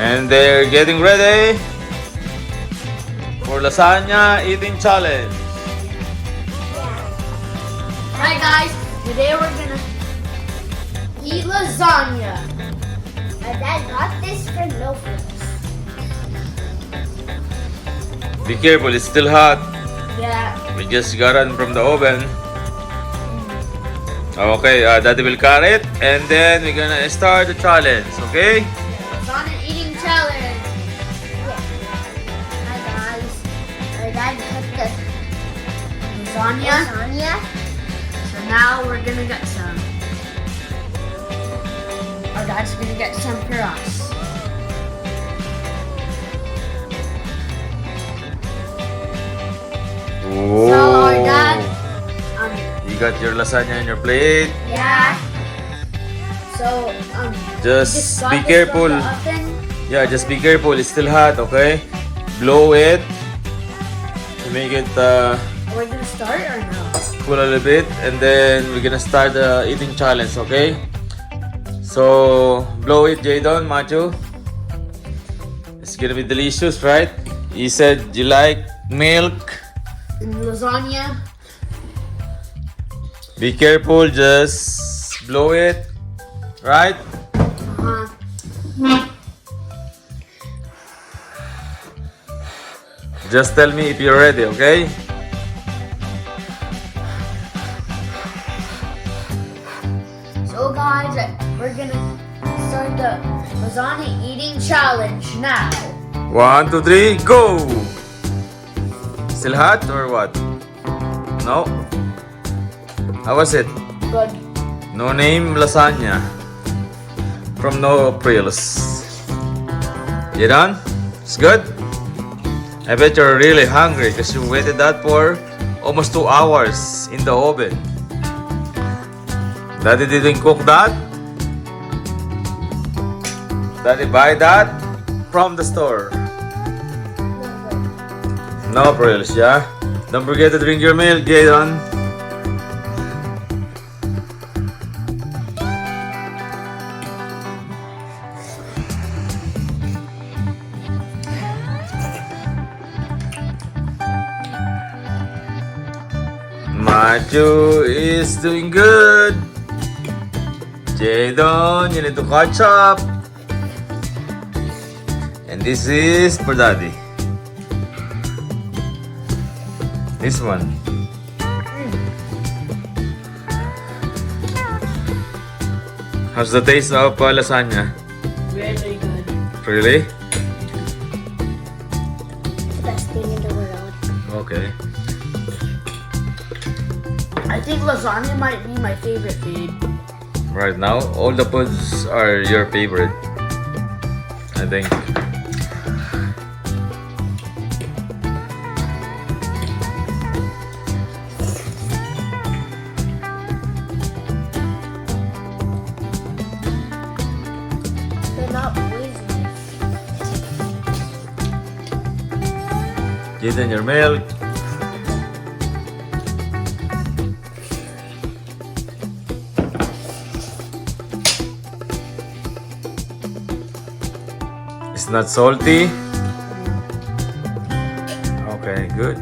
And they're getting ready for lasagna eating challenge. Hi guys, today we're gonna eat lasagna. My dad got this for no frills. Be careful, it's still hot. Yeah. We just got it from the oven. Okay, Daddy will cut it and then we're gonna start the challenge, okay? Lasagna eating challenge. Hi guys. My dad got the Lasagna. lasagna. So now we're gonna get some. Our dad's gonna get some for us. Oh, So our dad, you got your lasagna on your plate. yeah. So Just got be this careful. from the oven. Yeah, just be careful. It's still hot, okay? Blow it to make it Are we gonna start or no? cool a little bit, and then we're gonna start the eating challenge, okay? So blow it, Jadon, Matthew. It's gonna be delicious, right? You said you like milk. And lasagna. Be careful, just blow it, right? Uh-huh. Just tell me if you're ready, okay? So guys, we're gonna start the lasagna eating challenge now. 1, 2, 3, go! Still hot or what? No? How was it? Good. No name lasagna from No Frills. You done? It's good? I bet you're really hungry because you waited that for almost 2 hours in the oven. Daddy didn't cook that? Daddy buy that from the store. No Frills, yeah? Don't forget to drink your milk, Jadon. Matthew is doing good. Jadon, you need to catch up. And this is for Daddy. This one. How's the taste of lasagna? Really good. Really? Best thing in the world. Okay. I think lasagna might be my favorite food. Right now, all the foods are your favorite. I think. They're not poisonous. Get in your milk. It's not salty. Okay, good.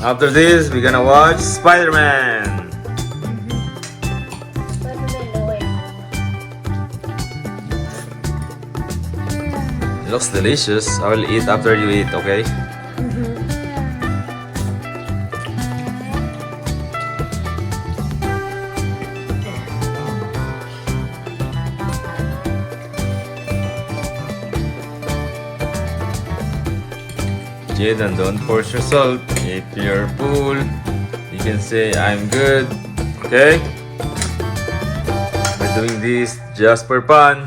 After this, we're gonna watch Spider-Man. Spider-Man, no way. It looks delicious. I will eat after you eat, okay? Jaden, don't force yourself. If you're full, you can say, I'm good. Okay? We're doing this just for fun. I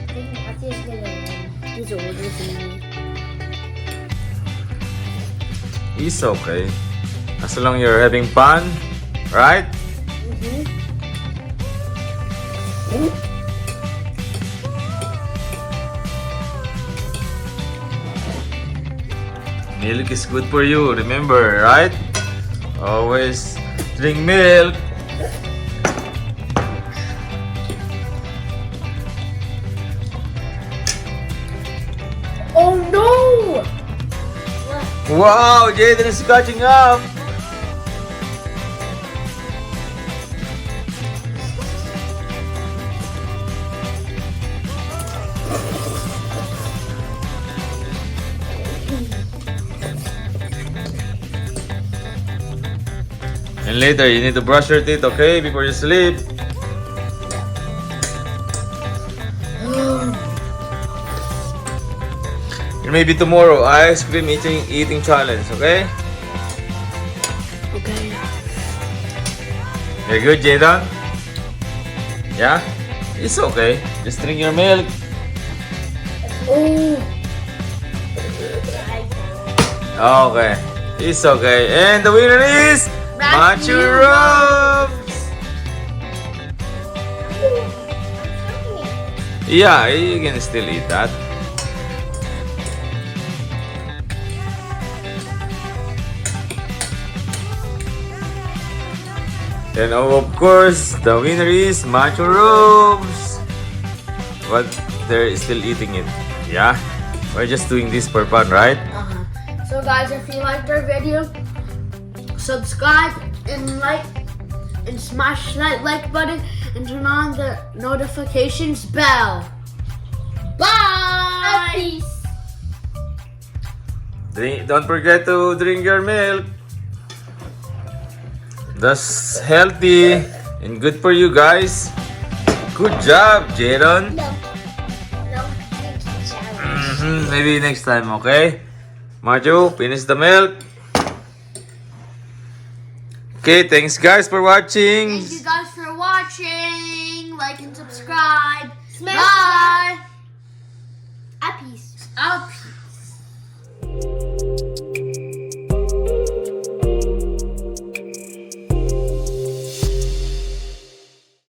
think Matthew's gonna win. He's older than me. It's okay. As long you're having fun, right? Milk is good for you, remember, right? Always drink milk. Oh no! Wow, Jaden is catching up. And later, you need to brush your teeth, okay? Before you sleep. And maybe tomorrow, ice cream eating challenge, okay? Okay. You're good, Jadon? Yeah? It's okay. Just drink your milk. Oh. Okay. It's okay. And the winner is Matthew Matthew. Yeah, you can still eat that. And of course, the winner is Macho Robes. But they're still eating it. Yeah? We're just doing this for fun, right? So guys, if you liked our video, subscribe and like and smash that like button and turn on the notifications bell. Bye! Peace. Don't forget to drink your milk. That's healthy and good for you guys. Good job, Jaron. No. No. Challenge. Maybe next time, okay? Marjo, finish the milk. Okay, thanks guys for watching. Thank you guys for watching. Like and subscribe. Smash